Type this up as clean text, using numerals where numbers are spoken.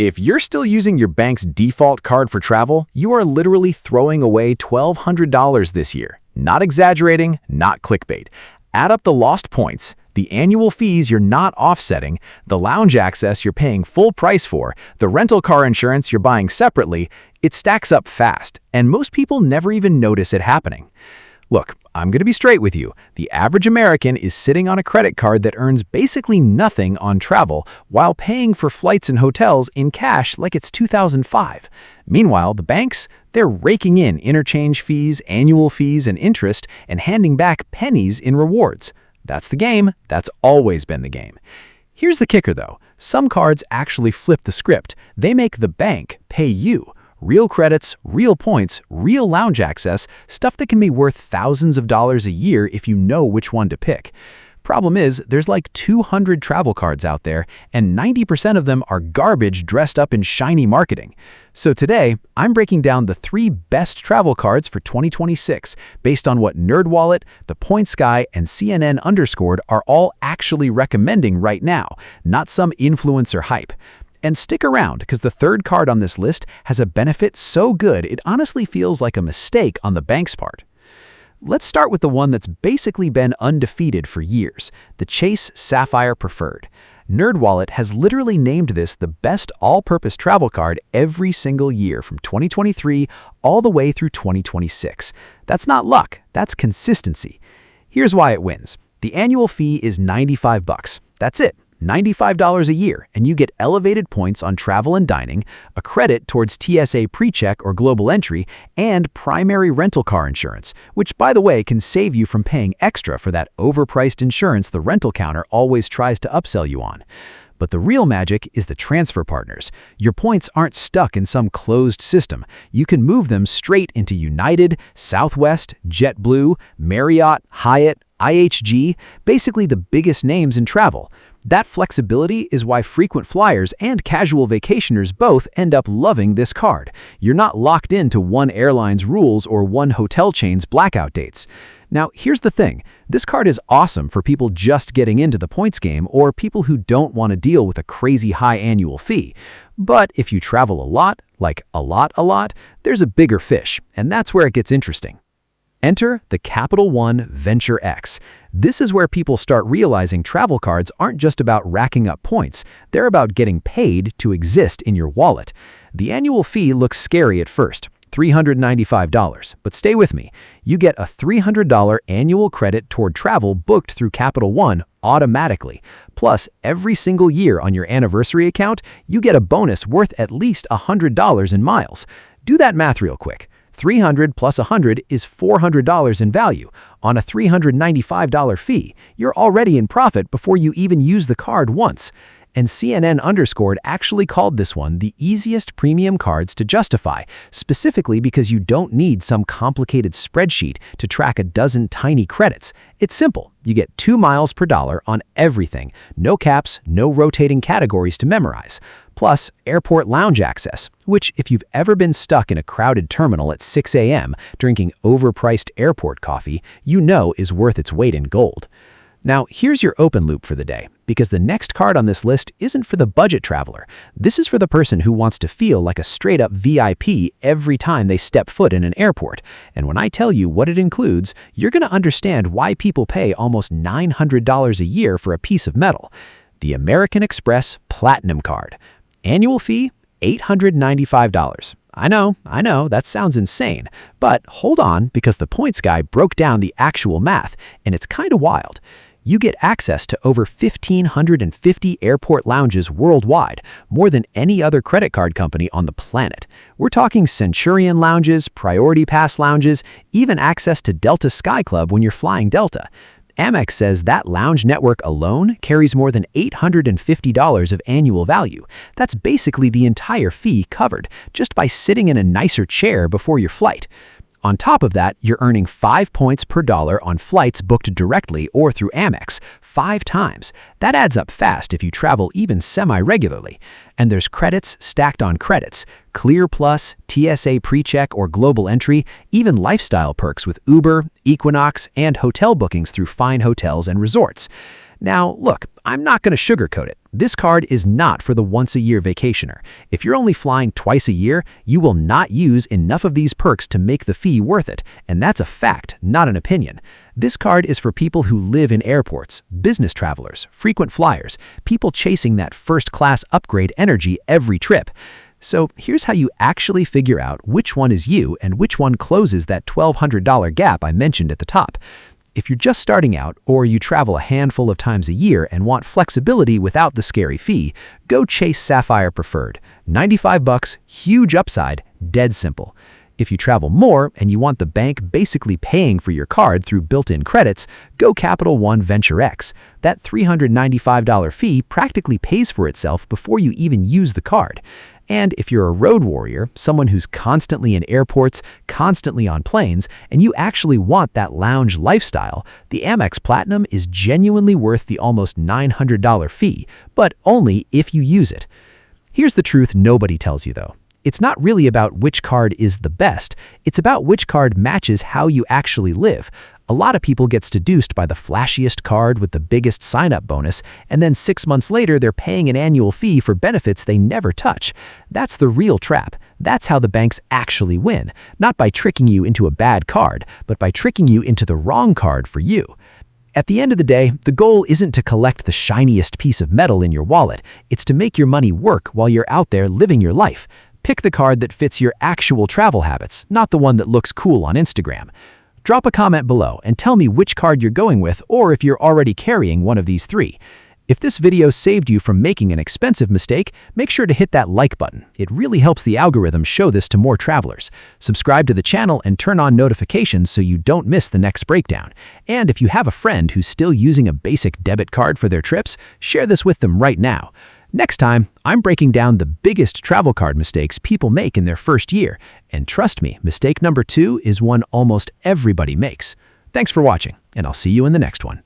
If you're still using your bank's default card for travel, you are literally throwing away $1,200 this year. Not exaggerating, not clickbait. Add up the lost points, the annual fees you're not offsetting, the lounge access you're paying full price for, the rental car insurance you're buying separately. It stacks up fast, and most people never even notice it happening. Look, I'm going to be straight with you. The average American is sitting on a credit card that earns basically nothing on travel while paying for flights and hotels in cash like it's 2005. Meanwhile, the banks, they're raking in interchange fees, annual fees, and interest and handing back pennies in rewards. That's the game. That's always been the game. Here's the kicker, though. Some cards actually flip the script. They make the bank pay you. Real credits, real points, real lounge access, stuff that can be worth thousands of dollars a year if you know which one to pick. Problem is, there's like 200 travel cards out there, and 90% of them are garbage dressed up in shiny marketing. So today, I'm breaking down the 3 best travel cards for 2026 based on what NerdWallet, The Points Guy, and CNN Underscored are all actually recommending right now, not some influencer hype. And stick around, because the third card on this list has a benefit so good it honestly feels like a mistake on the bank's part. Let's start with the one that's basically been undefeated for years, the Chase Sapphire Preferred. NerdWallet has literally named this the best all-purpose travel card every single year from 2023 all the way through 2026. That's not luck, that's consistency. Here's why it wins. The annual fee is $95. That's it. $95 a year, and you get elevated points on travel and dining, a credit towards TSA PreCheck or Global Entry, and primary rental car insurance, which, by the way, can save you from paying extra for that overpriced insurance the rental counter always tries to upsell you on. But the real magic is the transfer partners. Your points aren't stuck in some closed system. You can move them straight into United, Southwest, JetBlue, Marriott, Hyatt, IHG, basically the biggest names in travel. That flexibility is why frequent flyers and casual vacationers both end up loving this card. You're not locked into one airline's rules or one hotel chain's blackout dates. Now, here's the thing. This card is awesome for people just getting into the points game or people who don't want to deal with a crazy high annual fee. But if you travel a lot, like a lot, there's a bigger fish, and that's where it gets interesting. Enter the Capital One Venture X. This is where people start realizing travel cards aren't just about racking up points, they're about getting paid to exist in your wallet. The annual fee looks scary at first, $395, but stay with me. You get a $300 annual credit toward travel booked through Capital One automatically. Plus, every single year on your anniversary account, you get a bonus worth at least $100 in miles. Do that math real quick. 300 plus 100 is $400 in value. On a $395 fee, you're already in profit before you even use the card once. And CNN Underscored actually called this one the easiest premium cards to justify, specifically because you don't need some complicated spreadsheet to track a dozen tiny credits. It's simple. You get 2 miles per dollar on everything. No caps, no rotating categories to memorize. Plus, airport lounge access, which if you've ever been stuck in a crowded terminal at 6 a.m. drinking overpriced airport coffee, you know is worth its weight in gold. Now, here's your open loop for the day, because the next card on this list isn't for the budget traveler. This is for the person who wants to feel like a straight-up VIP every time they step foot in an airport. And when I tell you what it includes, you're going to understand why people pay almost $900 a year for a piece of metal. The American Express Platinum Card. Annual fee, $895. I know, that sounds insane. But hold on, because the Points Guy broke down the actual math, and it's kind of wild. You get access to over 1,550 airport lounges worldwide, more than any other credit card company on the planet. We're talking Centurion lounges, Priority Pass lounges, even access to Delta Sky Club when you're flying Delta. Amex says that lounge network alone carries more than $850 of annual value. That's basically the entire fee covered, just by sitting in a nicer chair before your flight. On top of that, you're earning 5 points per dollar on flights booked directly or through Amex, 5 times. That adds up fast if you travel even semi-regularly. And there's credits stacked on credits, Clear Plus, TSA PreCheck or Global Entry, even lifestyle perks with Uber, Equinox, and hotel bookings through fine hotels and resorts. Now, look, I'm not going to sugarcoat it. this card is not for the once-a-year vacationer. If you're only flying twice a year, you will not use enough of these perks to make the fee worth it, and that's a fact, not an opinion. This card is for people who live in airports, business travelers, frequent flyers, people chasing that first-class upgrade energy every trip. So here's how you actually figure out which one is you and which one closes that $1,200 gap I mentioned at the top. If you're just starting out, or you travel a handful of times a year and want flexibility without the scary fee, go Chase Sapphire Preferred. $95, huge upside, dead simple. If you travel more and you want the bank basically paying for your card through built-in credits, go Capital One Venture X. That $395 fee practically pays for itself before you even use the card. And if you're a road warrior, someone who's constantly in airports, constantly on planes, and you actually want that lounge lifestyle, the Amex Platinum is genuinely worth the almost $900 fee, but only if you use it. Here's the truth nobody tells you, though. It's not really about which card is the best, it's about which card matches how you actually live. A lot of people get seduced by the flashiest card with the biggest sign-up bonus, and then 6 months later they're paying an annual fee for benefits they never touch. That's the real trap. That's how the banks actually win, not by tricking you into a bad card, but by tricking you into the wrong card for you. At the end of the day, the goal isn't to collect the shiniest piece of metal in your wallet. It's to make your money work while you're out there living your life. Pick the card that fits your actual travel habits, not the one that looks cool on Instagram. Drop a comment below and tell me which card you're going with, or if you're already carrying one of these three. If this video saved you from making an expensive mistake, make sure to hit that like button. It really helps the algorithm show this to more travelers. Subscribe to the channel and turn on notifications so you don't miss the next breakdown. And if you have a friend who's still using a basic debit card for their trips, share this with them right now. Next time, I'm breaking down the biggest travel card mistakes people make in their first year. And trust me, mistake number 2 is one almost everybody makes. Thanks for watching, and I'll see you in the next one.